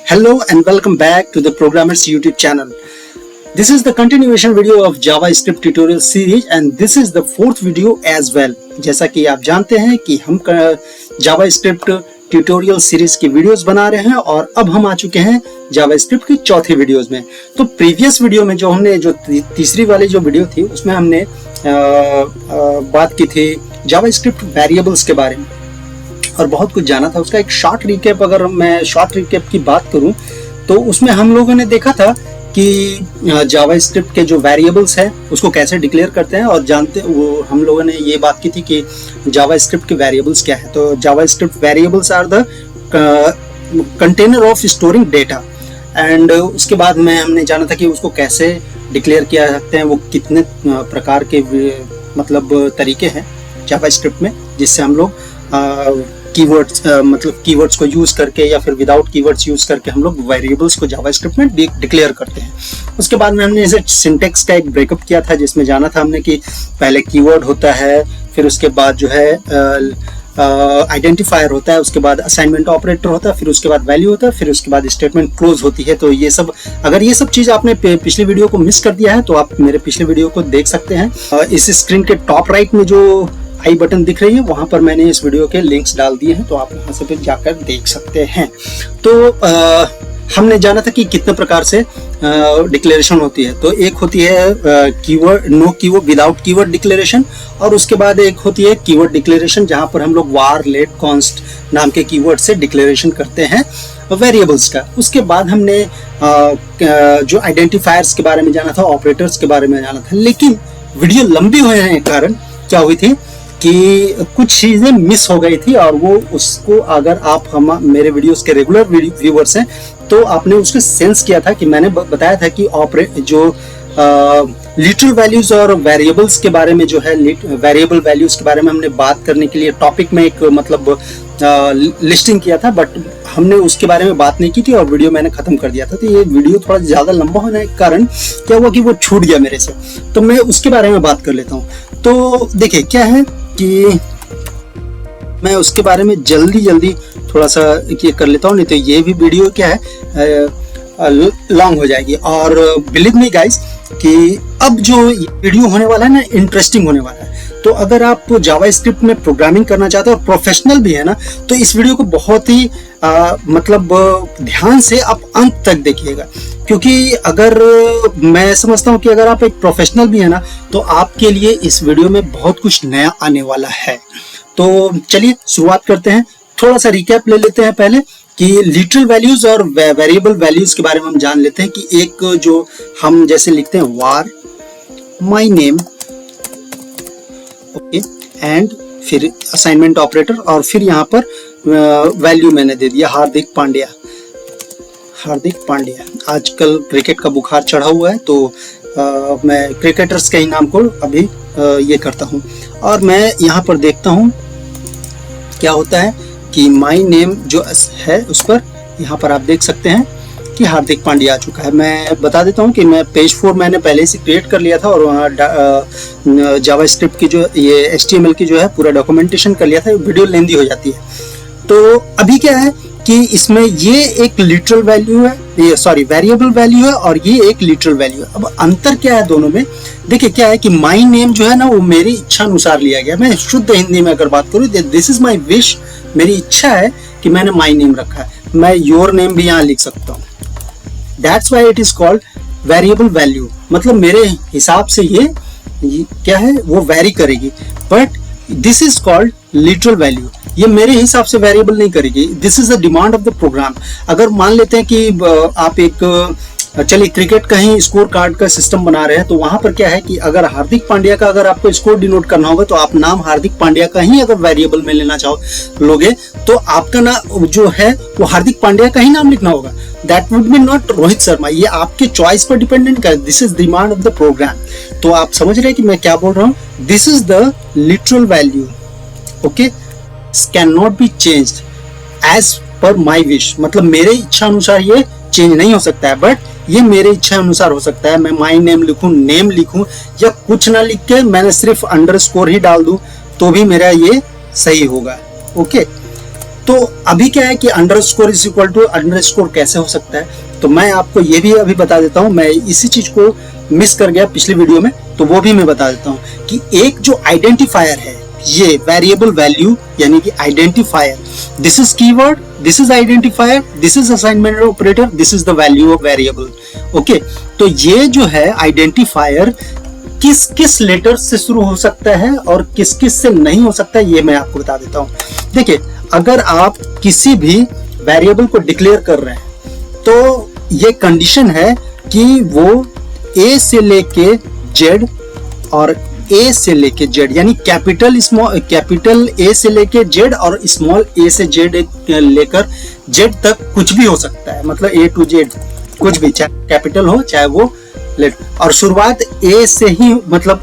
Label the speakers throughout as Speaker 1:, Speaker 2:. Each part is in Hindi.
Speaker 1: Hello and welcome back to the Programmers YouTube channel. This is the continuation video of JavaScript tutorial series and this is the fourth video as well. जैसा कि आप जानते हैं कि हम JavaScript ट्यूटोरियल सीरीज की वीडियोस बना रहे हैं और अब हम आ चुके हैं JavaScript की चौथी वीडियोस में। तो प्रीवियस वीडियो में जो हमने तीसरी वाली जो वीडियो थी उसमें हमने बात की थी JavaScript वेरिएबल्स के बारे में और बहुत कुछ जाना था। उसका एक शॉर्ट रिकैप, अगर मैं शॉर्ट रिकैप की बात करूं तो उसमें हम लोगों ने देखा था कि JavaScript के जो वेरिएबल्स है उसको कैसे डिक्लेयर करते हैं और हम लोगों ने ये बात की थी कि JavaScript के वेरिएबल्स क्या है। तो JavaScript variables are the container of storing data and उसके बाद में हमने जाना था कि उसको कैसे डिक्लेयर किया सकते हैं, वो कितने प्रकार के मतलब तरीके हैं JavaScript में जिससे हम लोग कीवर्ड्स कीवर्ड्स को यूज करके या फिर विदाउट कीवर्ड्स यूज करके हम लोग वेरिएबल्स को JavaScript में डिक्लेयर करते हैं। उसके बाद में हमने इसे सिंटेक्स का एक ब्रेकअप किया था जिसमें जाना था हमने कि पहले कीवर्ड होता है, फिर उसके बाद जो है आइडेंटिफायर होता है, उसके बाद असाइनमेंट ऑपरेटर होता है, फिर उसके बाद वैल्यू होता है, फिर उसके बाद स्टेटमेंट क्लोज होती है। तो ये सब, अगर ये सब चीज़ आपने पिछली वीडियो को मिस कर दिया है तो आप मेरे पिछले वीडियो को देख सकते हैं। इस स्क्रीन के टॉप राइट में जो आई बटन दिख रही है वहां पर मैंने इस वीडियो के लिंक्स डाल दिए हैं, तो आप वहां से फिर जाकर देख सकते हैं। तो हमने जाना था कि कितने प्रकार से डिक्लेरेशन होती है। तो एक होती है keyword no keyword without keyword declaration और उसके बाद एक होती है कीवर्ड डिक्लेरेशन जहां पर हम लोग वार लेट कॉन्स्ट नाम के कीवर्ड से डिक्लेरेशन करते हैं वेरिएबल्स का। उसके बाद हमने जो आइडेंटिफायर्स के बारे में जाना था, ऑपरेटर्स के बारे में जाना था, लेकिन वीडियो लंबी होने के कारण क्या हुई थी कि कुछ चीजें मिस हो गई थी और वो उसको अगर आप मेरे वीडियोस के रेगुलर व्यूअर्स हैं तो आपने उसको सेंस किया था कि मैंने बताया था कि जो लिटरल वैल्यूज और वेरिएबल्स के बारे में जो है वेरिएबल वैल्यूज के बारे में हमने बात करने के लिए टॉपिक में एक मतलब लिस्टिंग किया था, बट हमने उसके बारे में बात नहीं की थी और वीडियो मैंने खत्म कर दिया था। तो ये वीडियो थोड़ा ज्यादा लंबा होने के कारण क्या हुआ कि वो छूट गया मेरे से, तो मैं उसके बारे में बात कर लेता हूँ। तो देखिए क्या है कि मैं उसके बारे में जल्दी थोड़ा सा ये कर लेता हूँ, नहीं तो ये भी वीडियो क्या है लॉन्ग हो जाएगी। और बिलीव मी गाइस कि अब जो वीडियो होने वाला है ना इंटरेस्टिंग होने वाला है। तो अगर आप JavaScript में प्रोग्रामिंग करना चाहते हो और प्रोफेशनल भी है ना तो इस वीडियो को बहुत ही मतलब ध्यान से आप अंत तक देखिएगा, क्योंकि अगर मैं समझता हूँ कि अगर आप एक प्रोफेशनल भी है ना तो आपके लिए इस वीडियो में बहुत कुछ नया आने वाला है। तो चलिए शुरुआत करते हैं। थोड़ा सा रिकैप ले लेते हैं पहले कि लिटरल वैल्यूज और वेरिएबल वैल्यूज के बारे में हम जान लेते हैं कि एक जो हम जैसे लिखते हैं वार माई नेम ओके एंड फिर असाइनमेंट ऑपरेटर और फिर यहाँ पर वैल्यू मैंने दे दिया हार्दिक पांड्या। आजकल क्रिकेट का बुखार चढ़ा हुआ है तो मैं क्रिकेटर्स के ही नाम को अभी ये करता हूँ और मैं यहाँ पर देखता हूँ क्या होता है कि माई नेम जो है उस पर यहाँ पर आप देख सकते हैं कि हार्दिक पांड्या आ चुका है। मैं बता देता हूँ कि मैं पेज 4 मैंने पहले से क्रिएट कर लिया था और वहाँ JavaScript की जो ये HTML की जो है पूरा डॉक्यूमेंटेशन कर लिया था। वीडियो लेंदी हो जाती है। तो अभी क्या है कि इसमें ये एक लिटरल वैल्यू है, ये सॉरी वेरिएबल वैल्यू है और ये एक लिटरल वैल्यू है। अब अंतर क्या है दोनों में, देखिए क्या है कि माई नेम जो है ना वो मेरी इच्छा अनुसार लिया गया। मैं शुद्ध हिंदी में अगर बात करूँ, दिस इज माई विश, मेरी इच्छा है कि मैंने माई नेम रखा है। मैं योर नेम भी यहाँ लिख सकता हूँ। That's why it is called variable value. मतलब मेरे हिसाब से ये क्या है वो वेरी करेगी, but this is called literal value. ये मेरे हिसाब से वेरिएबल नहीं करेगी, this is the demand of the program. अगर मान लेते हैं कि आप एक चलिए क्रिकेट का ही स्कोर कार्ड का सिस्टम बना रहे हैं तो वहां पर क्या है कि अगर हार्दिक पांड्या का अगर आपको स्कोर डिनोट करना होगा तो आप नाम हार्दिक पांड्या का ही अगर वेरिएबल में लेना लोगे तो आपका नाम जो है वो हार्दिक पांड्या का ही नाम लिखना होगा। That would be not Rohit Sharma. ये आपके चॉइस पर डिपेंडेंट कर, this is demand of the program. तो आप समझ रहे हैं कि मैं क्या बोल रहा हूँ। This is the literal value okay, can not be changed as per my wish. मतलब मेरे इच्छा अनुसार ये चेंज नहीं हो सकता है, बट ये मेरे इच्छा अनुसार हो सकता है। मैं माई नेम लिखूं, नेम लिखूं या कुछ ना लिख के मैंने सिर्फ अंडरस्कोर ही डाल दूं तो भी मेरा ये सही होगा ओके। तो अभी क्या है कि underscore is equal to underscore कैसे हो सकता है, तो मैं आपको ये भी अभी बता देता हूँ। मैं इसी चीज को मिस कर गया पिछली वीडियो में, तो वो भी मैं बता देता हूँ कि एक जो आइडेंटिफायर है, ये वेरिएबल वैल्यू यानी कि identifier, this is keyword, this is identifier, this is assignment operator, this is the value of variable. Okay, तो ये जो है आइडेंटिफायर किस किस लेटर से शुरू हो सकता है और किस किस से नहीं हो सकता है, ये मैं आपको बता देता हूँ। देखिए, अगर आप किसी भी वेरिएबल को डिक्लेयर कर रहे हैं तो ये कंडीशन है कि वो ए से लेके जेड और ए से लेके जेड यानी कैपिटल ए से लेके जेड और स्मॉल ए से जेड लेकर जेड तक कुछ भी हो सकता है, मतलब ए टू जेड कुछ भी, चाहे कैपिटल हो चाहे वो लेटर, और शुरुआत ए से ही मतलब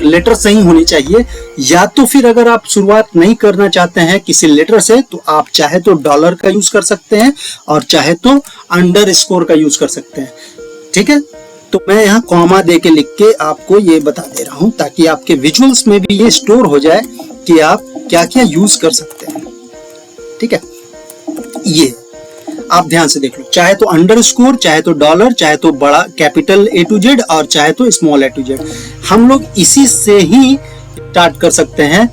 Speaker 1: लेटर से ही होनी चाहिए। या तो फिर अगर आप शुरुआत नहीं करना चाहते हैं किसी लेटर से तो आप चाहे तो डॉलर का यूज कर सकते हैं और चाहे तो अंडरस्कोर का यूज कर सकते हैं। ठीक है, तो मैं यहाँ कॉमा दे के लिख के आपको ये बता दे रहा हूँ ताकि आपके विजुअल्स में भी ये स्टोर हो जाए कि आप क्या क्या यूज कर सकते हैं। ठीक है, ये आप ध्यान से देख लो, चाहे तो अंडरस्कोर, चाहे तो डॉलर, चाहे तो बड़ा कैपिटल ए टू जेड और चाहे तो स्मॉल ए टू जेड, हम लोग इसी से ही स्टार्ट कर सकते हैं।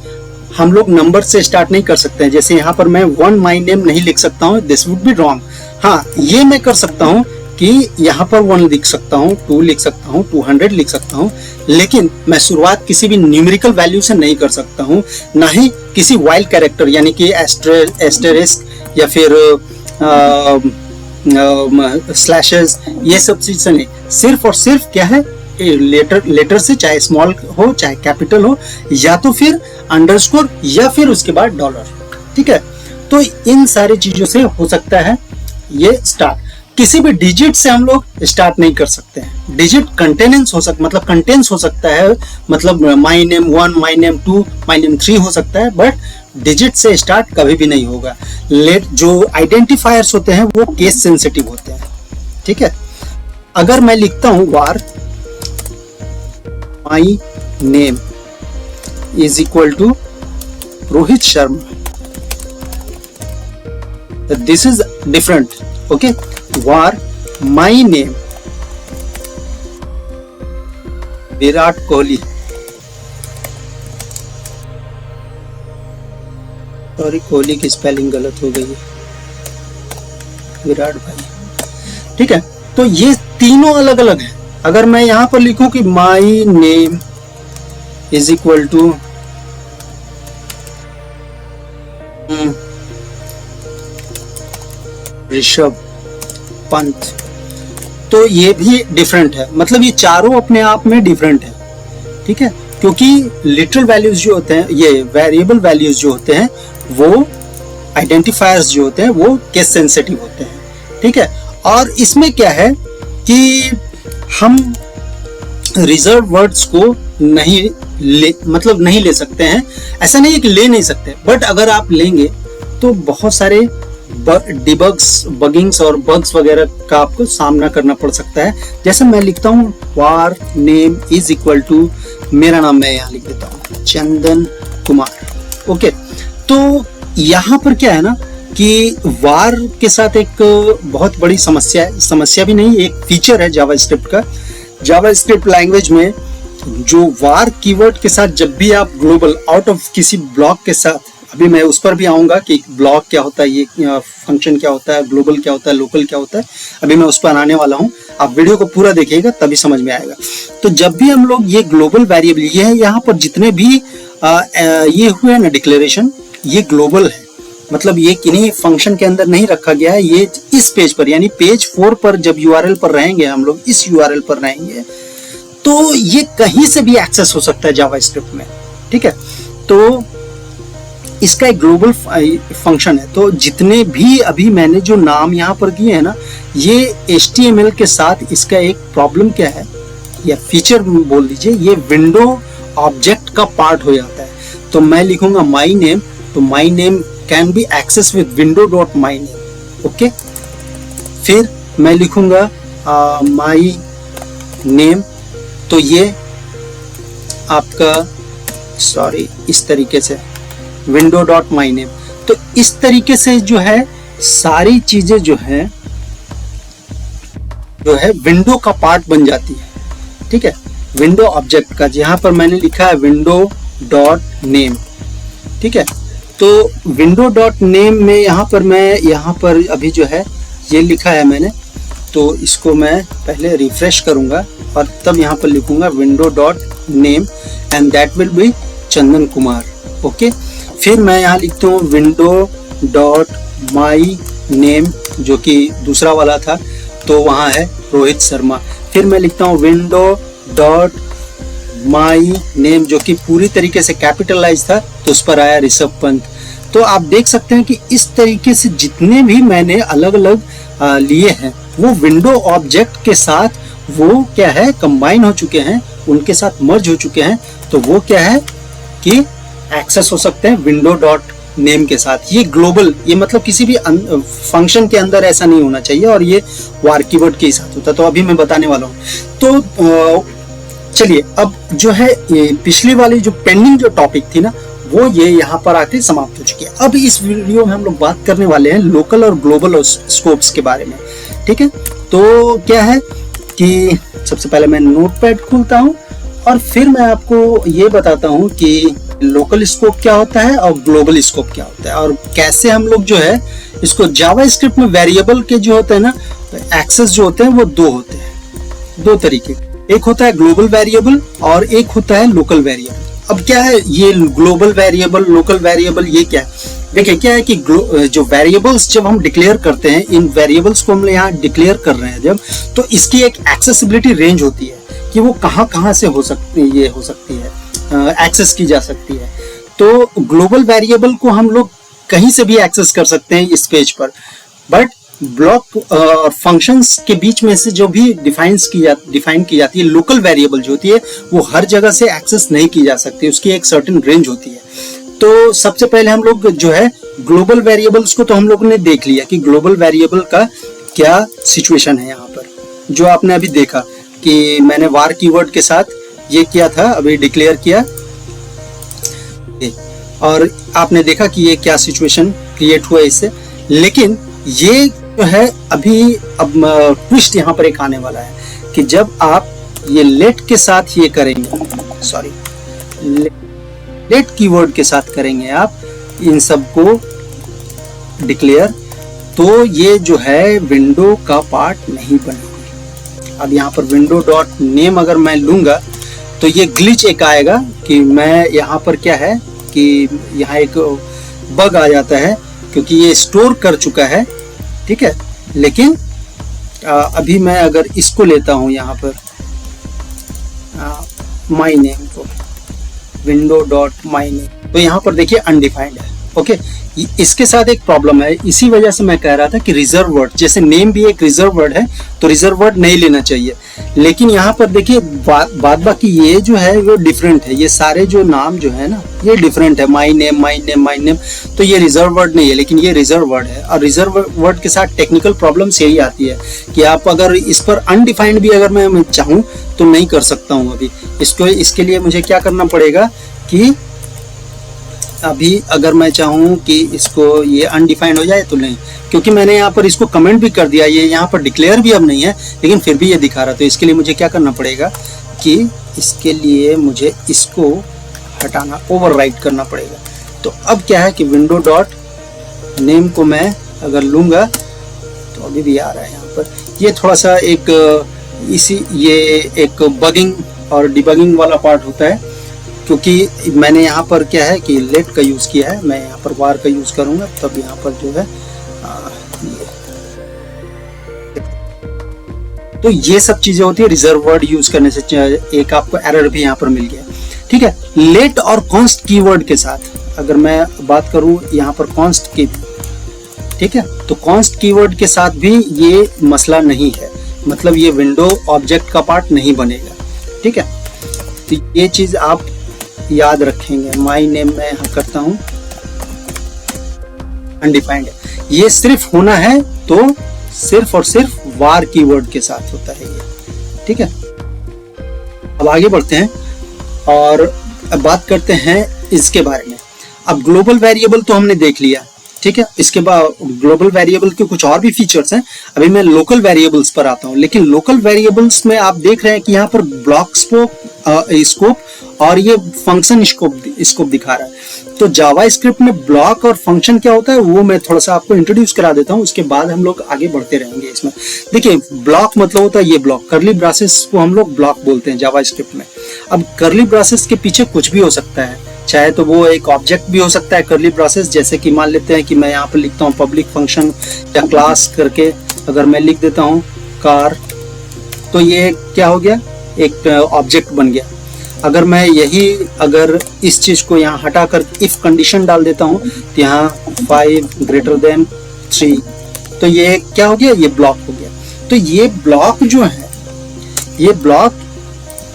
Speaker 1: हम लोग नंबर से स्टार्ट नहीं कर सकते हैं। जैसे यहाँ पर मैं वन माई नेम नहीं लिख सकता हूँ, दिस वुड बी रॉन्ग। हाँ, ये मैं कर सकता हूँ कि यहाँ पर 1 लिख सकता हूँ, 2 लिख सकता हूँ, 200 लिख सकता हूँ, लेकिन मैं शुरुआत किसी भी न्यूमेरिकल वैल्यू से नहीं कर सकता हूँ, ना ही किसी वाइल्ड कैरेक्टर यानी कि एस्टेरिस्क या फिर स्लैशेस, ये सब चीज से नहीं। सिर्फ और सिर्फ क्या है, लेटर से, चाहे स्मॉल हो चाहे कैपिटल हो, या तो फिर अंडरस्कोर या फिर उसके बाद डॉलर। ठीक है, तो इन सारी चीजों से हो सकता है ये स्टार्ट। किसी भी डिजिट से हम लोग स्टार्ट नहीं कर सकते हैं। डिजिट कंटेनेंस हो सकता, मतलब कंटेंस हो सकता है, मतलब my name 1, my name 2, my name 3 हो सकता है, बट डिजिट से स्टार्ट कभी भी नहीं होगा। जो आइडेंटिफायर्स होते हैं वो केस सेंसिटिव होते हैं। ठीक है, अगर मैं लिखता हूं var my name is equal to Rohit Sharma, this is different. Okay, var my name Virat Kohli, sorry Kohli की स्पेलिंग गलत हो गई है, विराट भाई। ठीक है, तो ये तीनों अलग अलग हैं। अगर मैं यहां पर लिखूं कि my name is equal to Rishabh Pant, तो ये भी डिफरेंट है, मतलब ये चारों अपने आप में डिफरेंट है। ठीक है, क्योंकि लिटरल वैल्यूज जो होते हैं, ये वेरिएबल वैल्यूज जो होते हैं, वो आइडेंटिफायर्स जो होते हैं वो केस सेंसिटिव होते हैं। ठीक है, और इसमें क्या है कि हम रिजर्व वर्ड्स को नहीं ले सकते हैं। ऐसा नहीं है कि ले नहीं सकते, बट अगर आप लेंगे तो बहुत सारे बगिंग्स और बग्स वगैरह का आपको सामना करना पड़ सकता है। जैसे मैं लिखता हूँ वार नेम इज इक्वल टू, मेरा नाम मैं यहाँ लिख देता हूँ चंदन कुमार। ओके, तो यहाँ पर क्या है ना कि वार के साथ एक बहुत बड़ी समस्या है, समस्या भी नहीं, एक फीचर है जावास्क्रिप्ट का। जावास्क्रिप्ट लैंग्वेज में जो वार कीवर्ड के साथ जब भी आप ग्लोबल आउट ऑफ किसी ब्लॉक के साथ, अभी मैं उस पर भी आऊंगा कि ब्लॉक क्या होता है, ये फंक्शन क्या होता है, ग्लोबल क्या होता है, लोकल क्या होता है, अभी मैं उस पर आने वाला हूँ। आप वीडियो को पूरा देखिएगा तभी समझ में आएगा। तो जब भी हम लोग ये ग्लोबल वेरिएबल, ये है यहाँ पर जितने भी ये हुए ना डिक्लेरेशन, ये ग्लोबल है, मतलब ये किन्हीं फंक्शन के अंदर नहीं रखा गया है। ये इस पेज पर यानी पेज 4 पर जब URL पर रहेंगे, हम लोग इस URL पर रहेंगे, तो ये कहीं से भी एक्सेस हो सकता है जावास्क्रिप्ट में। ठीक है, तो इसका एक ग्लोबल फंक्शन है। तो जितने भी अभी मैंने जो नाम यहाँ पर किए हैं ना, ये HTML के साथ इसका एक प्रॉब्लम क्या है, या फीचर बोल दीजिए, ये विंडो ऑब्जेक्ट का पार्ट हो जाता है। तो मैं लिखूंगा माई नेम, तो my name can be access with window.myName। Okay, फिर मैं लिखूंगा माई नेम, तो ये आपका इस तरीके से window.myName। तो इस तरीके से जो है सारी चीजें जो है विंडो का पार्ट बन जाती है। ठीक है, विंडो ऑब्जेक्ट का, जहां पर मैंने लिखा है विंडो डॉट नेम। ठीक है, तो विंडो डॉट नेम में यहाँ पर अभी जो है ये लिखा है मैंने, तो इसको मैं पहले रिफ्रेश करूंगा और तब यहाँ पर लिखूंगा window dot name and that will be Chandan Kumar. Okay, फिर मैं यहाँ लिखता हूँ विंडो डॉट माई नेम, जो कि दूसरा वाला था, तो वहाँ है रोहित शर्मा। फिर मैं लिखता हूँ विंडो डॉट माई नेम, जो कि पूरी तरीके से कैपिटलाइज था, तो उस पर आया ऋषभ पंत। तो आप देख सकते हैं कि इस तरीके से जितने भी मैंने अलग अलग लिए हैं वो विंडो ऑब्जेक्ट के साथ वो क्या है कंबाइन हो चुके हैं, उनके साथ मर्ज हो चुके हैं। तो वो क्या है कि एक्सेस हो सकते हैं विंडो डॉट नेम के साथ। ये ग्लोबल, ये मतलब किसी भी फंक्शन के अंदर ऐसा नहीं होना चाहिए, और ये वार कीवर्ड के साथ होता है। तो अभी मैं बताने वाला हूँ। तो चलिए, अब जो है ये पिछली वाली जो पेंडिंग जो टॉपिक थी ना, वो ये यहाँ पर आके समाप्त हो चुकी है। अब इस वीडियो में हम लोग बात करने वाले हैं लोकल और ग्लोबल स्कोप्स के बारे में। ठीक है, तो क्या है कि सबसे पहले मैं नोटपैड खोलता हूँ और फिर मैं आपको ये बताता हूँ कि लोकल स्कोप क्या होता है और ग्लोबल स्कोप क्या होता है, और कैसे हम लोग जो है इसको जावास्क्रिप्ट में वेरिएबल के जो होते हैं ना एक्सेस जो होते हैं वो दो होते हैं, दो तरीके। एक होता है ग्लोबल वेरिएबल और एक होता है लोकल वेरिएबल। अब क्या है ये ग्लोबल वेरिएबल, लोकल वेरिएबल, ये क्या है? देखिए क्या है कि जो वेरिएबल्स जब हम डिक्लेयर करते हैं, इन वेरिएबल्स को हम यहाँ डिक्लेयर कर रहे हैं जब, तो इसकी एक एक्सेसिबिलिटी रेंज होती है कि वो कहाँ से हो सकती है, एक्सेस की जा सकती है। तो ग्लोबल वेरिएबल को हम लोग कहीं से भी एक्सेस कर सकते हैं इस पेज पर, बट ब्लॉक और फंक्शंस के बीच में से जो भी डिफाइन की जाती है लोकल वेरिएबल जो होती है, वो हर जगह से एक्सेस नहीं की जा सकती, उसकी एक सर्टेन रेंज होती है। तो सबसे पहले हम लोग जो है ग्लोबल वेरिएबल्स को तो हम लोगों ने देख लिया कि ग्लोबल वेरिएबल का क्या सिचुएशन है। यहाँ पर जो आपने अभी देखा कि मैंने वार कीवर्ड के साथ ये किया था, अभी डिक्लेयर किया, और आपने देखा कि ये क्या सिचुएशन क्रिएट हुआ इससे। लेकिन ये जो है अभी अब ट्विस्ट यहाँ पर एक आने वाला है कि जब आप ये लेट के साथ ये करेंगे, सॉरी लेट कीवर्ड के साथ करेंगे आप इन सब को डिक्लेयर, तो ये जो है विंडो का पार्ट नहीं बनेगा। अब यहाँ पर विंडो डॉट नेम अगर मैं लूंगा तो ये ग्लिच एक आएगा कि मैं यहाँ पर क्या है कि यहाँ एक बग आ जाता है क्योंकि ये स्टोर कर चुका है। ठीक है, लेकिन अभी मैं अगर इसको लेता हूँ यहाँ पर माई नेम को, विंडो डॉट माई नेम, तो यहाँ पर देखिए अनडिफाइंड है। ओके, इसके साथ एक प्रॉब्लम है, इसी वजह से मैं कह रहा था कि रिजर्व वर्ड, जैसे नेम भी एक रिजर्व वर्ड है तो रिजर्व वर्ड नहीं लेना चाहिए। लेकिन यहाँ पर देखिए बाद बाकी ये जो है वो डिफरेंट है, ये सारे जो नाम जो है ना ये डिफरेंट है, my name my name my name, तो ये रिजर्व वर्ड नहीं है, लेकिन ये रिजर्व वर्ड है। और रिजर्व वर्ड के साथ टेक्निकल प्रॉब्लम्स यही आती है कि आप अगर इस पर अनडिफाइंड भी अगर मैं चाहूँ तो नहीं कर सकता हूँ अभी इसके लिए मुझे क्या करना पड़ेगा कि अभी अगर मैं चाहूँ कि इसको ये अनडिफाइंड हो जाए तो नहीं, क्योंकि मैंने यहाँ पर इसको कमेंट भी कर दिया, ये यहाँ पर डिक्लेयर भी अब नहीं है लेकिन फिर भी ये दिखा रहा। तो इसके लिए मुझे क्या करना पड़ेगा कि इसके लिए मुझे इसको हटाना, ओवरराइट करना पड़ेगा। तो अब क्या है कि विंडो डॉट नेम को मैं अगर लूँगा तो अभी भी आ रहा है यहाँ पर, ये थोड़ा सा ये एक बगिंग और डिबगिंग वाला पार्ट होता है, क्योंकि मैंने यहाँ पर क्या है कि लेट का यूज़ किया है, मैं यहाँ पर वार का यूज़ करूँगा तब यहाँ पर जो है तो ये सब चीज़ें होती है रिजर्व वर्ड यूज़ करने से। एक आपको एरर भी यहाँ पर मिल गया। ठीक है, लेट और कॉन्स्ट कीवर्ड के साथ अगर मैं बात करूँ यहाँ पर कॉन्स्ट की, ठीक है, तो कॉन्स्ट कीवर्ड के साथ भी ये मसला नहीं है, मतलब ये विंडो ऑब्जेक्ट का पार्ट नहीं बनेगा। ठीक है, तो ये चीज़ आप याद रखेंगे। माई नेम में करता हूं अनडिफाइंड है, ये सिर्फ होना है तो सिर्फ और सिर्फ वार कीवर्ड के साथ होता है ये। ठीक है, अब आगे बढ़ते हैं और अब बात करते हैं इसके बारे में। अब ग्लोबल वेरिएबल तो हमने देख लिया ठीक है। इसके बाद ग्लोबल वेरिएबल के कुछ और भी फीचर्स हैं। अभी मैं लोकल वेरिएबल्स पर आता हूँ, लेकिन लोकल वेरिएबल्स में आप देख रहे हैं कि यहाँ पर ब्लॉक स्कोप और ये फंक्शन स्कोप दिखा रहा है। तो जावास्क्रिप्ट में ब्लॉक और फंक्शन क्या होता है वो मैं थोड़ा सा आपको इंट्रोड्यूस करा देता हूँ, उसके बाद हम लोग आगे बढ़ते रहेंगे इसमें। देखिए, ब्लॉक मतलब होता है ये ब्लॉक, कर्ली ब्रासेस को हम लोग ब्लॉक बोलते हैं जावास्क्रिप्ट में। अब कर्ली ब्रासेस के पीछे कुछ भी हो सकता है, चाहे तो वो एक ऑब्जेक्ट भी हो सकता है कर्ली ब्रासेस, जैसे कि मान लेते हैं कि मैं यहाँ पर लिखता हूँ पब्लिक फंक्शन या क्लास करके, अगर मैं लिख देता हूँ कार, तो ये क्या हो गया, एक ऑब्जेक्ट बन गया। अगर मैं अगर इस चीज को यहाँ हटाकर इफ कंडीशन डाल देता हूँ तो यहाँ 5 > 3, तो ये क्या हो गया, ये ब्लॉक हो गया। तो ये ब्लॉक जो है, ये ब्लॉक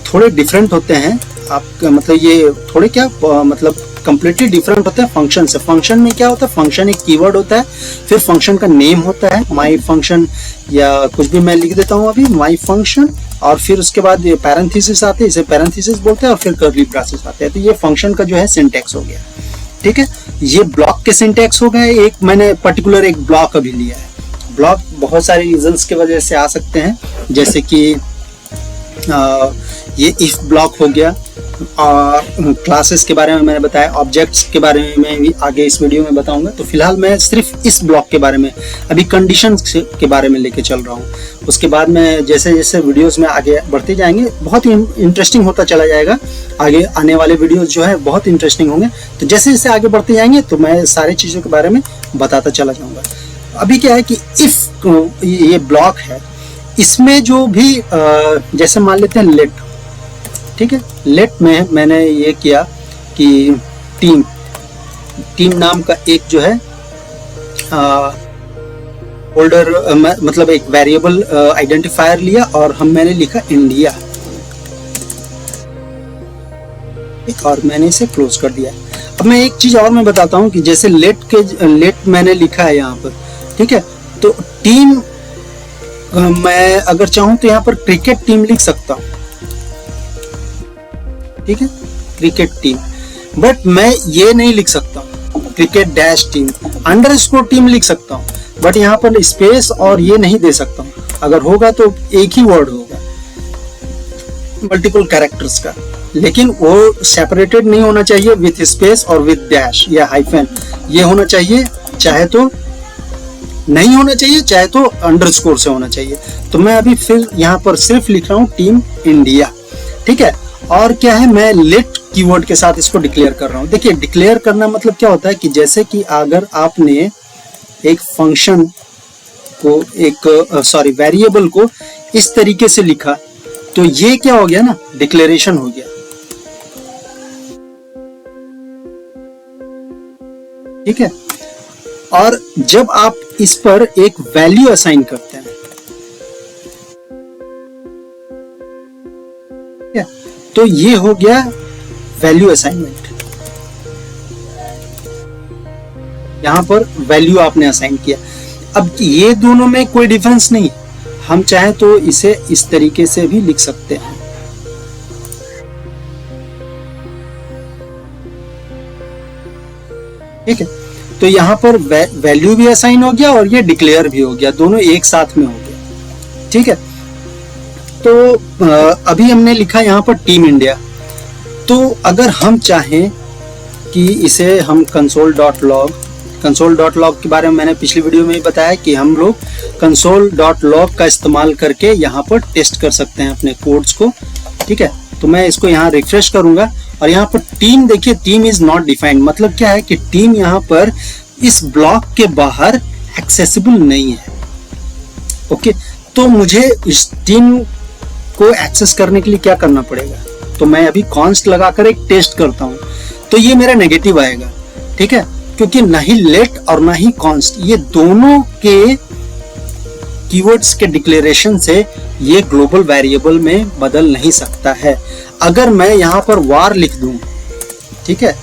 Speaker 1: थोड़े डिफरेंट होते हैं। आप मतलब ये थोड़े क्या मतलब कंप्लीटली डिफरेंट होते हैं फंक्शन से। फंक्शन में क्या होता है, फंक्शन एक कीवर्ड होता है, फिर फंक्शन का नेम होता है, माई फंक्शन या कुछ भी मैं लिख देता हूँ अभी, माई फंक्शन, और फिर उसके बाद ये पैरेंथेसिस आते हैं, इसे पैरेंथेसिस बोलते हैं, और फिर कर्ली ब्रासेस आते हैं। तो ये फंक्शन का जो है सिंटैक्स हो गया, ठीक है। ये ब्लॉक के सिंटैक्स हो गए। एक मैंने पर्टिकुलर एक ब्लॉक अभी लिया है। ब्लॉक बहुत सारे रीजंस की वजह से आ सकते हैं, जैसे कि ये इफ ब्लॉक हो गया, और क्लासेस के बारे में मैंने बताया, ऑब्जेक्ट्स के बारे में भी आगे इस वीडियो में बताऊंगा। तो फिलहाल मैं सिर्फ इस ब्लॉक के बारे में, अभी कंडीशंस के बारे में लेके चल रहा हूँ। उसके बाद में जैसे जैसे वीडियोस में आगे बढ़ते जाएंगे, बहुत ही इंटरेस्टिंग होता चला जाएगा। आगे आने वाले वीडियोस जो है बहुत इंटरेस्टिंग होंगे। तो जैसे जैसे आगे बढ़ते जाएंगे तो मैं सारी चीज़ों के बारे में बताता चला जाऊँगा। अभी क्या है कि इफ ये ब्लॉक है, इसमें जो भी जैसे मान लेते हैं लेट, ठीक है। लेट में मैंने ये किया कि टीम नाम का एक जो है होल्डर मतलब एक वेरिएबल आइडेंटिफायर लिया, और मैंने लिखा इंडिया, और मैंने इसे क्लोज कर दिया। अब मैं एक चीज और मैं बताता हूँ कि जैसे लेट मैंने लिखा है यहाँ पर, ठीक है। तो टीम मैं अगर चाहूँ तो यहाँ पर क्रिकेट टीम लिख सकता हूँ, ठीक है, क्रिकेट टीम। बट मैं ये नहीं लिख सकता cricket dash team, underscore team लिख सकता हूँ, बट यहाँ पर स्पेस और ये नहीं दे सकता हूँ। अगर होगा तो एक ही वर्ड होगा मल्टीपल कैरेक्टर्स का, लेकिन वो सेपरेटेड नहीं होना चाहिए विथ स्पेस और विथ डैश या हाइफन। ये होना चाहिए, चाहे तो नहीं होना चाहिए, चाहे तो अंडरस्कोर से होना चाहिए। तो मैं अभी फिर यहाँ पर सिर्फ लिख रहा हूँ टीम इंडिया, ठीक है। और क्या है, मैं लेट कीवर्ड के साथ इसको डिक्लेयर कर रहा हूँ। देखिए, डिक्लेयर करना मतलब क्या होता है कि जैसे कि अगर आपने एक फंक्शन को, एक वेरिएबल को इस तरीके से लिखा, तो ये क्या हो गया ना, डिक्लेरेशन हो गया, ठीक है। और जब आप इस पर एक वैल्यू असाइन करते हैं, तो ये हो गया वैल्यू असाइनमेंट। यहां पर वैल्यू आपने असाइन किया। अब ये दोनों में कोई डिफरेंस नहीं, हम चाहे तो इसे इस तरीके से भी लिख सकते हैं, ठीक है। तो यहां पर वैल्यू भी असाइन हो गया और ये डिक्लेयर भी हो गया, दोनों एक साथ में हो गया, ठीक है। तो अभी हमने लिखा यहाँ पर टीम इंडिया। तो अगर हम चाहें कि इसे हम console.log के बारे में मैंने पिछली वीडियो में ही बताया कि हम लोग console.log का इस्तेमाल करके यहाँ पर टेस्ट कर सकते हैं अपने कोड्स को, ठीक है। तो मैं इसको यहाँ रिफ्रेश करूंगा, और यहाँ पर टीम देखिए, टीम इज नॉट डिफाइंड, मतलब क्या है कि टीम यहाँ पर इस ब्लॉक के बाहर एक्सेसिबल नहीं है, ओके। तो मुझे इस टीम को एक्सेस करने के लिए क्या करना पड़ेगा, तो मैं अभी कॉन्स्ट लगाकर एक टेस्ट करता हूं, तो ये मेरा नेगेटिव आएगा, ठीक है, क्योंकि ना ही लेट और ना ही कॉन्स्ट, ये दोनों के कीवर्ड्स के डिक्लेरेशन से ये ग्लोबल वेरिएबल में बदल नहीं सकता है। अगर मैं यहाँ पर वार लिख दूं, ठीक है,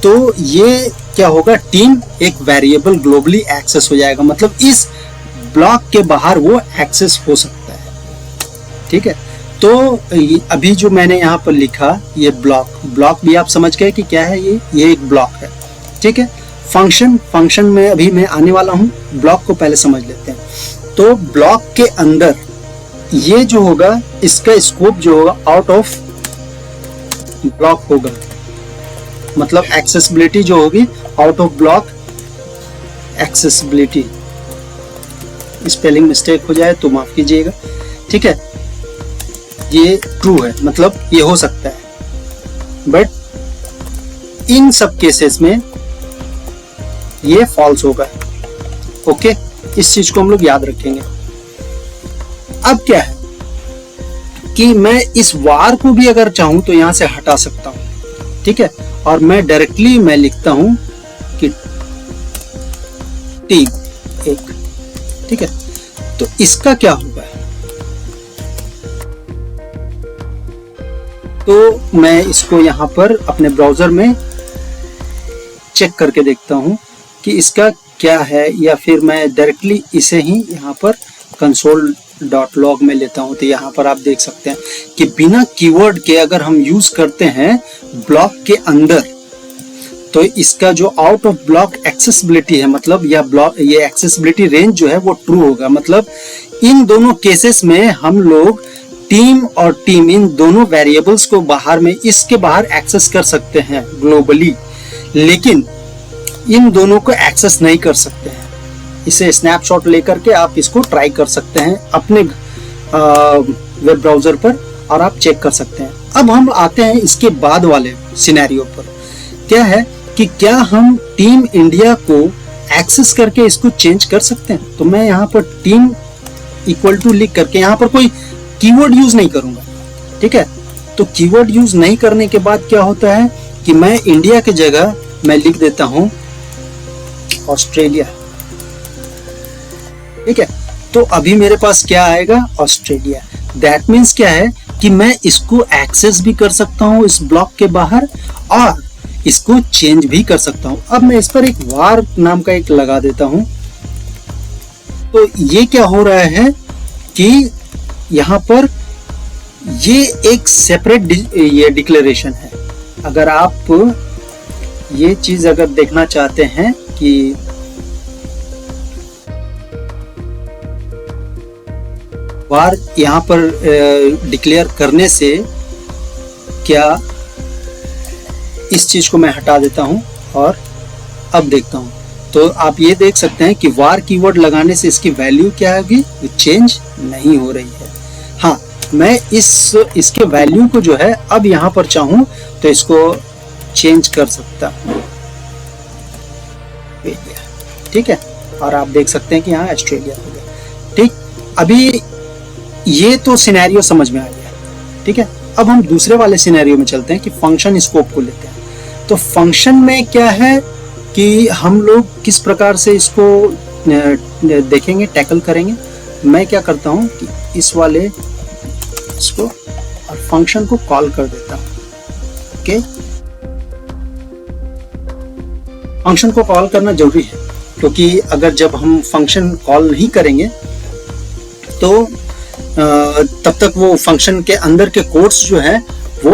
Speaker 1: तो ये क्या होगा, टीम एक वेरिएबल ग्लोबली एक्सेस हो जाएगा, मतलब इस ब्लॉक के बाहर वो एक्सेस हो सकता है, ठीक है। तो अभी जो मैंने यहाँ पर लिखा, ये ब्लॉक भी आप समझ गए कि क्या है, ये एक ब्लॉक है, ठीक है। फंक्शन में अभी मैं आने वाला हूँ, ब्लॉक को पहले समझ लेते हैं। तो ब्लॉक के अंदर ये जो होगा, इसका स्कोप जो होगा आउट ऑफ ब्लॉक होगा, मतलब एक्सेसिबिलिटी जो होगी out of block accessibility. Spelling mistake हो जाए तो माफ कीजिएगा, ठीक है। ये ट्रू है, मतलब ये हो सकता है, बट इन सब केसेस में ये फॉल्स होगा। ओके, इस चीज को हम लोग याद रखेंगे। अब क्या है कि मैं इस वार को भी अगर चाहूं तो यहां से हटा सकता हूं, ठीक है, और मैं डायरेक्टली मैं लिखता हूं कि टीम एक, ठीक है। तो इसका क्या होगा, तो मैं इसको यहां पर अपने ब्राउजर में चेक करके देखता हूं कि इसका क्या है, या फिर मैं डायरेक्टली इसे ही यहाँ पर console.log में लेता हूँ। तो यहाँ पर आप देख सकते हैं कि बिना कीवर्ड के अगर हम यूज करते हैं ब्लॉक के अंदर, तो इसका जो आउट ऑफ ब्लॉक एक्सेसिबिलिटी है, मतलब ये एक्सेसिबिलिटी रेंज जो है वो ट्रू होगा। मतलब इन दोनों केसेस में हम लोग टीम और टीम, इन दोनों वेरिएबल्स को बाहर में, इसके बाहर एक्सेस कर सकते हैं ग्लोबली, लेकिन इन दोनों को एक्सेस नहीं कर सकते हैं। इसे स्नैपशॉट लेकर के आप इसको ट्राई कर सकते हैं अपने वेब ब्राउजर पर, और आप चेक कर सकते हैं। अब हम आते हैं इसके बाद वाले सिनेरियो पर। क्या है कि क्या हम टीम इंडिया को एक्सेस करके इसको चेंज कर सकते हैं? तो मैं यहाँ पर टीम इक्वल टू लिख करके यहाँ पर कोई कीवर्ड यूज नहीं करूंगा, ठीक है। तो कीवर्ड यूज नहीं करने के बाद क्या होता है कि मैं इंडिया की जगह मैं लिख देता हूं ऑस्ट्रेलिया, ठीक है। तो अभी मेरे पास क्या आएगा, ऑस्ट्रेलिया। दैट मीन्स क्या है कि मैं इसको एक्सेस भी कर सकता हूं इस ब्लॉक के बाहर, और इसको चेंज भी कर सकता हूं। अब मैं इस पर एक वार नाम का एक लगा देता हूं। तो ये क्या हो रहा है कि यहाँ पर ये एक सेपरेट ये डिक्लेरेशन है। अगर आप ये चीज अगर देखना चाहते हैं कि वार यहाँ पर डिक्लेयर करने से क्या, इस चीज को मैं हटा देता हूं और अब देखता हूं, तो आप ये देख सकते हैं कि वार कीवर्ड लगाने से इसकी वैल्यू क्या होगी, चेंज नहीं हो रही है। हाँ, मैं इसके वैल्यू को जो है अब यहाँ पर चाहूं तो इसको चेंज कर सकता हूं, ठीक है। और आप देख सकते हैं कि यहाँ ऑस्ट्रेलिया हो गया, ठीक। अभी ये तो सिनेरियो समझ में आ गया, ठीक है। अब हम दूसरे वाले सिनेरियो में चलते हैं कि फंक्शन स्कोप को लेते हैं। तो फंक्शन में क्या है कि हम लोग किस प्रकार से इसको देखेंगे, टैकल करेंगे। मैं क्या करता हूं कि इस वाले इसको और फंक्शन को कॉल कर देता हूं, ओके। फंक्शन को कॉल करना जरूरी है, क्योंकि अगर जब हम फंक्शन कॉल नहीं करेंगे तो तब तक वो फंक्शन के अंदर के कोड्स जो है वो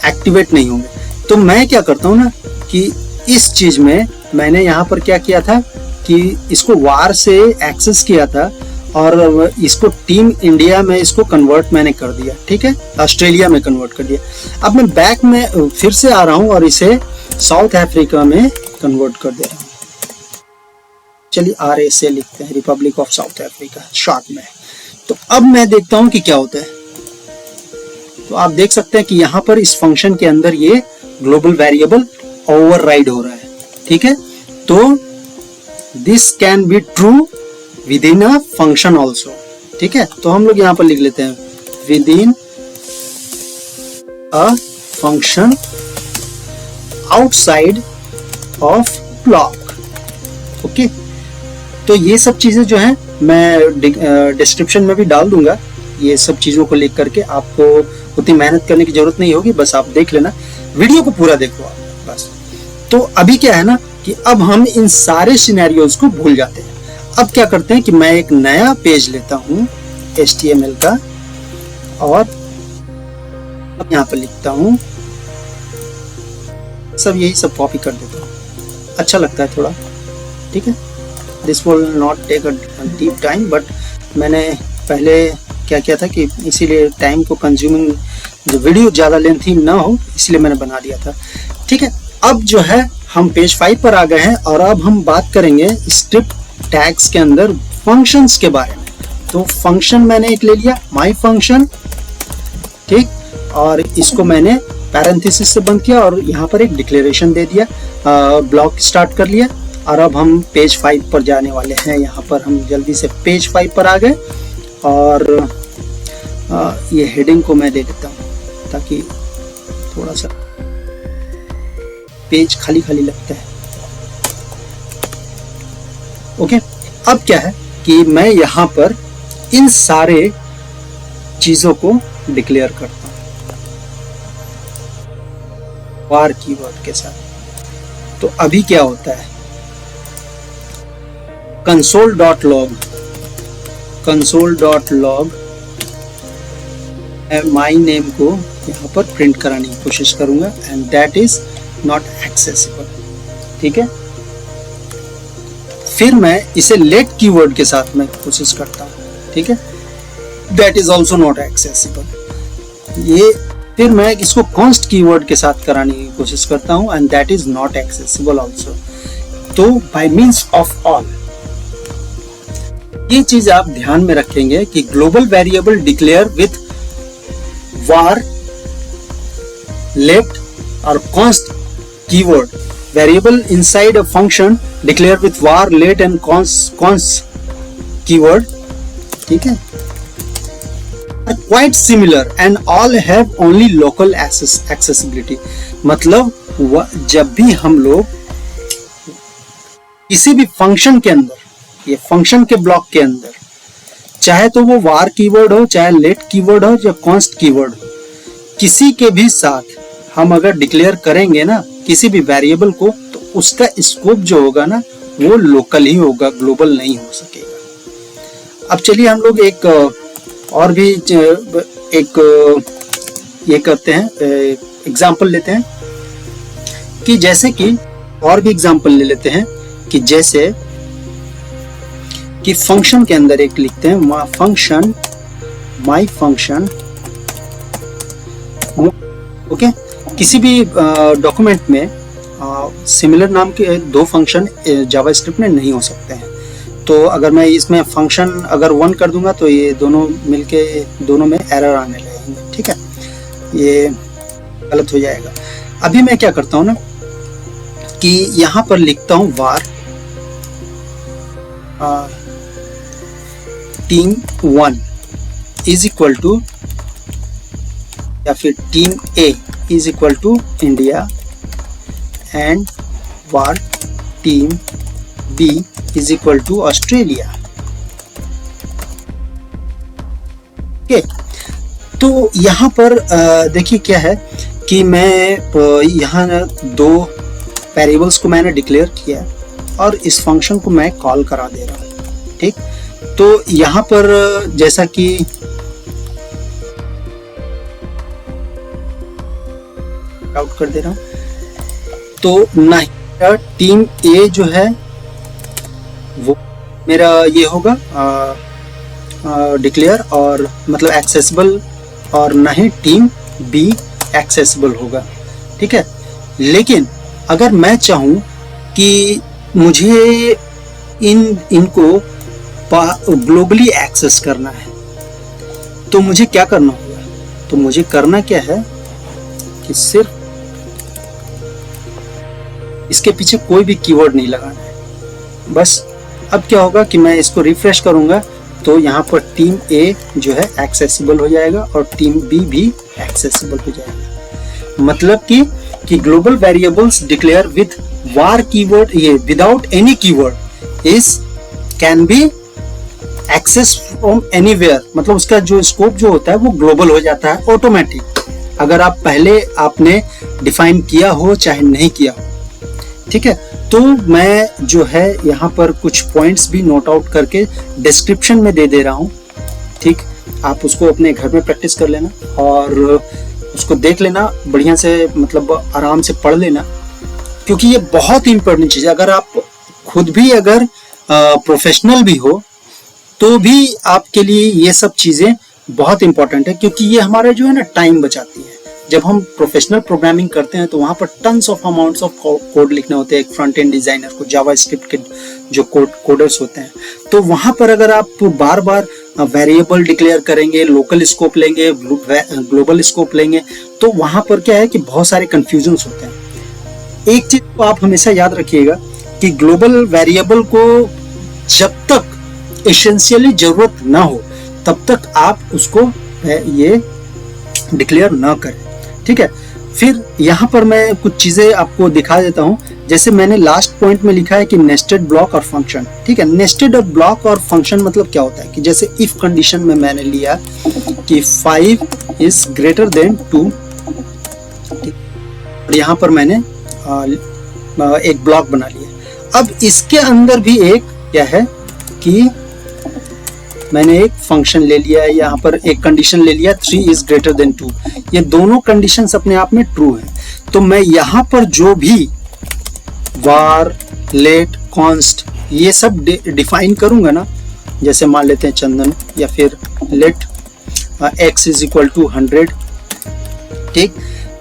Speaker 1: एक्टिवेट नहीं होंगे। तो मैं क्या करता हूँ ना कि इस चीज में मैंने यहाँ पर क्या किया था कि इसको वार से एक्सेस किया था और इसको टीम इंडिया में इसको कन्वर्ट मैंने कर दिया, ठीक है, ऑस्ट्रेलिया में कन्वर्ट कर दिया। अब मैं बैक में फिर से आ रहा हूँ और इसे साउथ अफ्रीका में कन्वर्ट कर दे रहा हूँ। चलिए RSA लिखते हैं, Republic of south Africa short में। तो अब मैं देखता हूं कि क्या होता है। तो आप देख सकते हैं कि यहां पर इस फंक्शन के अंदर ये ग्लोबल वेरिएबल ओवरराइड हो रहा है, ठीक है। तो this can be true with in a function also, ठीक है। तो हम लोग यहां पर लिख लेते हैं with in a function outside of block, okay. तो ये सब चीजें जो हैं मैं डिस्क्रिप्शन में भी डाल दूंगा। ये सब चीजों को लिख करके आपको उतनी मेहनत करने की जरूरत नहीं होगी, बस आप देख लेना, वीडियो को पूरा देखो आप बस। तो अभी क्या है ना कि अब हम इन सारे सिनेरियोज को भूल जाते हैं। अब क्या करते हैं कि मैं एक नया पेज लेता हूं HTML का और अब यहाँ पर लिखता हूं, सब यही सब कॉपी कर देता हूं। अच्छा लगता है थोड़ा, ठीक है। This will not take a deep time, but मैंने पहले क्या किया था कि इसीलिए टाइम को कंज्यूमिंग, जो वीडियो ज़्यादा लेंथी ना हो इसलिए मैंने बना दिया था, ठीक है। अब जो है हम पेज 5 पर आ गए हैं और अब हम बात करेंगे स्क्रिप्ट टैग्स के अंदर फंक्शंस के बारे में। तो फंक्शन मैंने एक ले लिया, माई फंक्शन, ठीक, और इसको मैंने पैरेंथेसिस से बंद किया और यहाँ पर एक डिक्लेरेशन दे दिया, ब्लॉक स्टार्ट कर लिया। और अब हम पेज 5 पर जाने वाले हैं। यहाँ पर हम जल्दी से पेज 5 पर आ गए और ये हेडिंग को मैं दे देता हूँ ताकि थोड़ा सा पेज खाली खाली लगता है। ओके, अब क्या है कि मैं यहाँ पर इन सारे चीजों को डिक्लेयर करता हूँ var कीवर्ड के साथ। तो अभी क्या होता है, console.log माई नेम को यहाँ पर प्रिंट कराने की कोशिश करूंगा and that is not accessible, ठीक है। फिर मैं इसे लेट कीवर्ड के साथ मैं कोशिश करता हूँ, ठीक है, that is also not accessible. ये फिर मैं इसको कॉन्स्ट कीवर्ड के साथ कराने की कोशिश करता हूँ and that is not accessible also. तो बाय मीन्स ऑफ ऑल, ये चीज आप ध्यान में रखेंगे कि global variable declare with var, let or const keyword, variable inside a function declare with var, let and const keyword, ठीक है, are quite similar and all have only local accessibility। मतलब जब भी हम लोग किसी भी फंक्शन के अंदर, ये फंक्शन के ब्लॉक के अंदर, चाहे तो वो var कीवर्ड हो, चाहे let कीवर्ड हो या const कीवर्ड हो, किसी के भी साथ हम अगर डिक्लेयर करेंगे ना किसी भी वेरिएबल को, तो उसका स्कोप जो होगा ना वो लोकल ही होगा, ग्लोबल नहीं हो सकेगा। अब चलिए हम लोग एक और भी एक ये करते हैं, एग्जाम्पल लेते हैं कि जैसे कि और भी एग्जाम्पल ले लेते हैं कि जैसे कि फंक्शन के अंदर एक लिखते हैं फंक्शन माई फंक्शन, ओके। किसी भी डॉक्यूमेंट में सिमिलर नाम के दो फंक्शन जावास्क्रिप्ट में नहीं हो सकते हैं। तो अगर मैं इसमें फंक्शन अगर 1 कर दूंगा तो ये दोनों मिलके दोनों में एरर आने लगेंगे, ठीक है, ये गलत हो जाएगा। अभी मैं क्या करता हूँ ना कि यहाँ पर लिखता हूँ var team1 is equal to, या फिर team A is equal to India and var team B is equal to Australia. Okay, तो यहाँ पर देखिए क्या है कि मैं यहाँ दो वेरिएबल्स को मैंने डिक्लेयर किया और इस फंक्शन को मैं कॉल करा दे रहा हूँ, ठीक। तो यहाँ पर जैसा कि आउट कर दे रहा हूँ, तो नहीं टीम ए जो है वो मेरा ये होगा डिक्लेयर और मतलब एक्सेसिबल, और ना ही टीम बी एक्सेसिबल होगा, ठीक है। लेकिन अगर मैं चाहूँ कि मुझे इनको ग्लोबली एक्सेस करना है तो मुझे क्या करना होगा, तो मुझे करना क्या है कि सिर्फ इसके पीछे कोई भी कीवर्ड नहीं लगाना है बस। अब क्या होगा कि मैं इसको रिफ्रेश करूंगा तो यहाँ पर टीम ए जो है एक्सेसिबल हो जाएगा और टीम बी भी एक्सेसिबल हो जाएगा। मतलब कि global variables declare with var keyword, ये without any keyword is can be access from anywhere, मतलब उसका जो स्कोप जो होता है वो ग्लोबल हो जाता है ऑटोमेटिक, अगर आप पहले आपने डिफाइन किया हो चाहे नहीं किया हो, ठीक है। तो मैं जो है यहाँ पर कुछ पॉइंट्स भी नोट आउट करके डिस्क्रिप्शन में दे दे रहा हूँ, ठीक। आप उसको अपने घर में प्रैक्टिस कर लेना और उसको देख लेना बढ़िया से, मतलब आराम से पढ़ लेना, क्योंकि ये बहुत ही इंपॉर्टेंट चीज है। अगर आप खुद भी अगर प्रोफेशनल भी हो तो भी आपके लिए ये सब चीजें बहुत इंपॉर्टेंट है, क्योंकि ये हमारा जो है ना टाइम बचाती है। जब हम प्रोफेशनल प्रोग्रामिंग करते हैं तो वहां पर tons of amounts of code लिखने होते हैं एक फ्रंट एंड डिजाइनर को, जावास्क्रिप्ट के जो कोडर्स होते हैं। तो वहां पर अगर आप बार बार वेरिएबल डिक्लेयर करेंगे, लोकल स्कोप लेंगे, ग्लोबल स्कोप लेंगे, तो वहां पर क्या है कि बहुत सारे कंफ्यूजन्स होते हैं। एक चीज को आप हमेशा याद रखिएगा कि ग्लोबल वेरिएबल को जब तक एसेंशियली जरूरत ना हो तब तक आप उसको ये डिक्लेयर ना करें, ठीक है। फिर यहाँ पर मैं कुछ चीजें आपको दिखा देता हूँ। जैसे मैंने लास्ट पॉइंट में लिखा है कि नेस्टेड ब्लॉक और फंक्शन, ठीक है। नेस्टेड ब्लॉक और फंक्शन मतलब क्या होता है कि जैसे इफ कंडीशन में मैंने लिया कि 5 इज ग्रेटर देन 2, और यहाँ पर मैंने एक ब्लॉक बना लिया। अब इसके अंदर भी एक क्या है कि मैंने एक फंक्शन ले लिया है, यहाँ पर एक कंडीशन ले लिया 3 इज ग्रेटर देन 2। ये दोनों कंडीशंस अपने आप में ट्रू है। तो मैं यहाँ पर जो भी वार, लेट, कॉन्स्ट ये सब डिफाइन करूंगा ना, जैसे मान लेते हैं चंदन, या फिर let x is equal to 100, ठीक।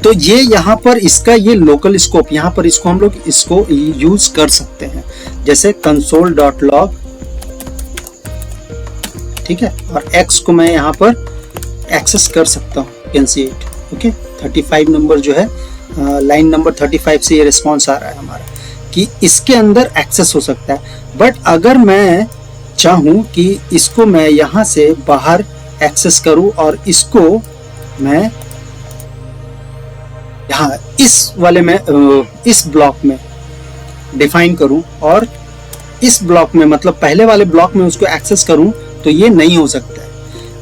Speaker 1: तो ये यहाँ पर इसका ये लोकल स्कोप, यहाँ पर इसको हम लोग इसको यूज कर सकते हैं, जैसे console.log, ठीक है। और x को मैं यहाँ पर एक्सेस कर सकता हूँ, can see it, okay. 35 number जो है लाइन नंबर 35 से ये रिस्पॉन्स आ रहा है हमारा कि इसके अंदर एक्सेस हो सकता है। बट अगर मैं चाहूँ कि इसको मैं यहाँ से बाहर एक्सेस करूँ और इसको मैं यहाँ इस वाले में इस ब्लॉक में डिफाइन करूँ और इस ब्लॉक में मतलब पहले वाले ब्लॉक में उसको एक्सेस करूँ, तो ये नहीं हो सकता है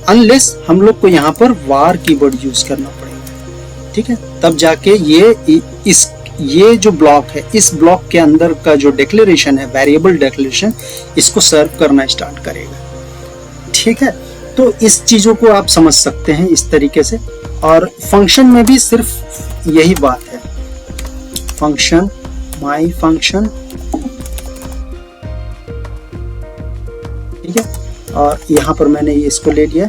Speaker 1: अनलेस हम लोग को यहाँ पर वार कीवर्ड यूज करना पड़ेगा, ठीक है। तब जाके ये जो ब्लॉक है, इस ब्लॉक के अंदर का जो डिक्लेरेशन है, वेरिएबल डिक्लेरेशन, इसको सर्व करना स्टार्ट करेगा, ठीक है। तो इस चीजों को आप समझ सकते हैं इस तरीके से। और फंक्शन में भी सिर्फ यही बात है, फंक्शन, माई फंक्शन, ठीक है। और यहाँ पर मैंने ये इसको ले लिया,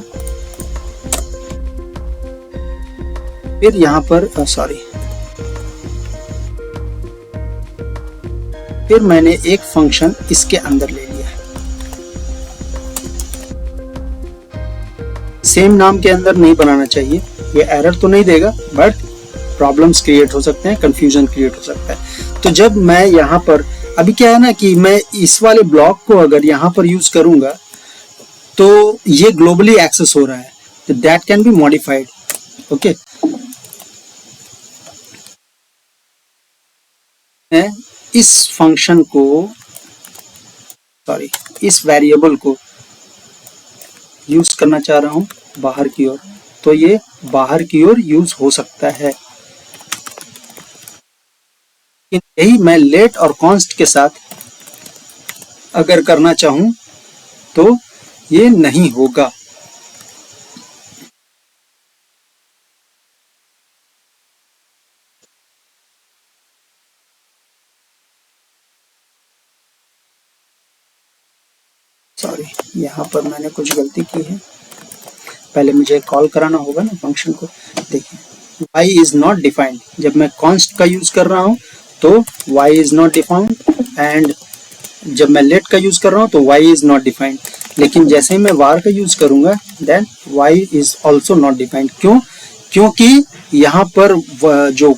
Speaker 1: फिर यहाँ पर फिर मैंने एक फंक्शन इसके अंदर ले लिया, सेम नाम के अंदर नहीं बनाना चाहिए, ये एरर तो नहीं देगा बट प्रॉब्लम्स क्रिएट हो सकते हैं, कंफ्यूजन क्रिएट हो सकता है। तो जब मैं यहाँ पर अभी क्या है ना कि मैं इस वाले ब्लॉक को अगर यहाँ पर यूज करूंगा तो ये ग्लोबली एक्सेस हो रहा है, तो that can be modified, okay. मैं इस फंक्शन को इस वेरिएबल को यूज करना चाह रहा हूं बाहर की ओर, तो ये बाहर की ओर यूज हो सकता है। यही मैं लेट और कॉन्स्ट के साथ अगर करना चाहूं तो ये नहीं होगा। सॉरी, यहाँ पर मैंने कुछ गलती की है, पहले मुझे कॉल कराना होगा ना फंक्शन को। देखिए y इज नॉट डिफाइंड, जब मैं कॉन्स्ट का यूज कर रहा हूँ तो y is not defined, and जब मैं लेट का यूज कर रहा हूँ तो y इज नॉट डिफाइंड। लेकिन जैसे ही मैं var का यूज करूंगा then y is also not defined. क्यों? क्योंकि यहाँ पर जो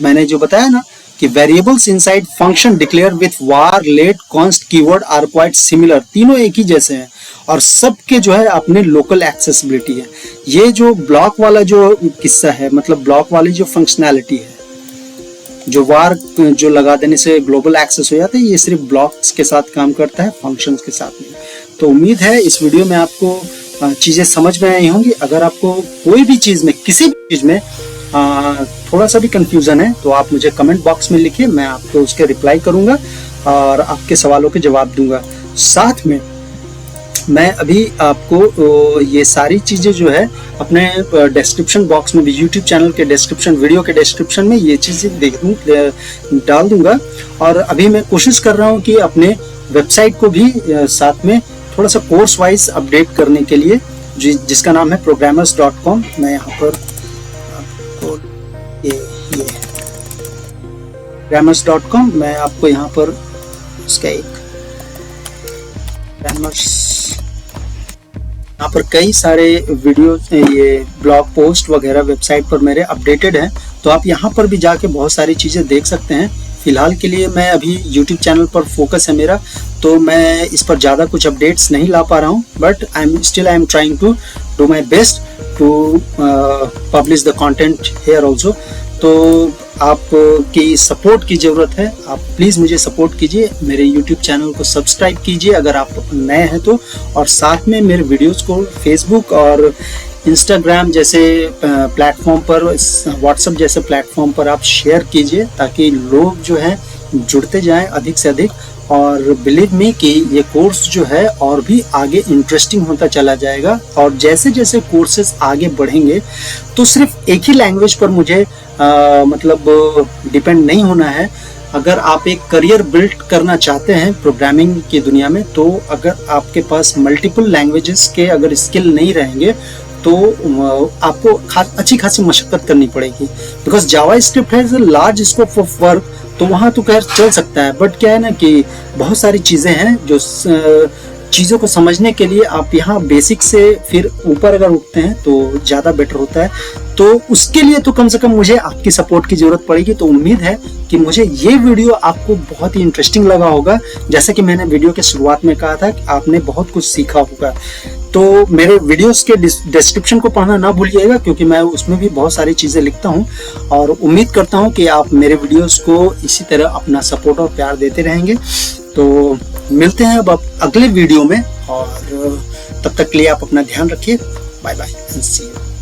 Speaker 1: मैंने जो बताया ना कि variables inside function declare with var, let, const keyword are quite similar, तीनों एक ही जैसे हैं और सबके जो है अपने लोकल एक्सेसिबिलिटी है। ये जो ब्लॉक वाला जो किस्सा है, मतलब ब्लॉक वाली जो फंक्शनैलिटी है, जो var जो लगा देने से ग्लोबल एक्सेस हो जाता है, ये सिर्फ ब्लॉक्स के साथ काम करता है, फंक्शंस के साथ नहीं। तो उम्मीद है इस वीडियो में आपको चीजें समझ में आई होंगी। अगर आपको कोई भी चीज में, किसी भी चीज में थोड़ा सा भी कंफ्यूजन है तो आप मुझे कमेंट बॉक्स में लिखिए, मैं आपको उसके रिप्लाई करूंगा और आपके सवालों के जवाब दूंगा। साथ में मैं अभी आपको ये सारी चीज़ें जो है अपने डिस्क्रिप्शन बॉक्स में भी, यूट्यूब चैनल के डिस्क्रिप्शन, वीडियो के डिस्क्रिप्शन में ये चीज़ें डाल दूंगा। और अभी मैं कोशिश कर रहा हूँ कि अपने वेबसाइट को भी साथ में थोड़ा सा कोर्स वाइज अपडेट करने के लिए, जिसका नाम है programmers.com। मैं यहाँ पर आपको ये programmers.com, मैं आपको यहाँ पर इसका एक यहाँ पर कई सारे वीडियो, ये ब्लॉग पोस्ट वगैरह वेबसाइट पर मेरे अपडेटेड हैं, तो आप यहाँ पर भी जाके बहुत सारी चीज़ें देख सकते हैं। फिलहाल के लिए मैं अभी यूट्यूब चैनल पर फोकस है मेरा, तो मैं इस पर ज़्यादा कुछ अपडेट्स नहीं ला पा रहा हूँ, but I am trying to do my best to publish the content here also. तो आपकी सपोर्ट की ज़रूरत है, आप प्लीज़ मुझे सपोर्ट कीजिए, मेरे YouTube चैनल को सब्सक्राइब कीजिए अगर आप नए हैं तो, और साथ में मेरे वीडियोस को फेसबुक और इंस्टाग्राम जैसे प्लेटफॉर्म पर, व्हाट्सएप जैसे प्लेटफॉर्म पर आप शेयर कीजिए, ताकि लोग जो हैं जुड़ते जाएं अधिक से अधिक। और बिलीव मी कि ये कोर्स जो है और भी आगे इंटरेस्टिंग होता चला जाएगा, और जैसे जैसे कोर्सेज आगे बढ़ेंगे तो सिर्फ एक ही लैंग्वेज पर मुझे मतलब डिपेंड नहीं होना है। अगर आप एक करियर बिल्ड करना चाहते हैं प्रोग्रामिंग की दुनिया में, तो अगर आपके पास मल्टीपल लैंग्वेजेस के अगर स्किल नहीं रहेंगे तो आपको अच्छी खासी मशक्कत करनी पड़ेगी। Because Java script has a large scope of work, तो वहाँ तो खैर चल सकता है, बट क्या है ना कि बहुत सारी चीज़ें हैं जो चीज़ों को समझने के लिए आप यहाँ बेसिक से फिर ऊपर अगर उठते हैं तो ज़्यादा बेटर होता है। तो उसके लिए तो कम से कम मुझे आपकी सपोर्ट की ज़रूरत पड़ेगी। तो उम्मीद है कि मुझे ये वीडियो आपको बहुत ही इंटरेस्टिंग लगा होगा। जैसा कि मैंने वीडियो के शुरुआत में कहा था कि आपने बहुत कुछ सीखा होगा। तो मेरे वीडियोस के डिस्क्रिप्शन को पढ़ना ना भूलिएगा, क्योंकि मैं उसमें भी बहुत सारी चीज़ें लिखता हूँ, और उम्मीद करता हूँ कि आप मेरे वीडियोस को इसी तरह अपना सपोर्ट और प्यार देते रहेंगे। तो मिलते हैं अब अगले वीडियो में, और तब तक के लिए आप अपना ध्यान रखिए। Bye bye and see you.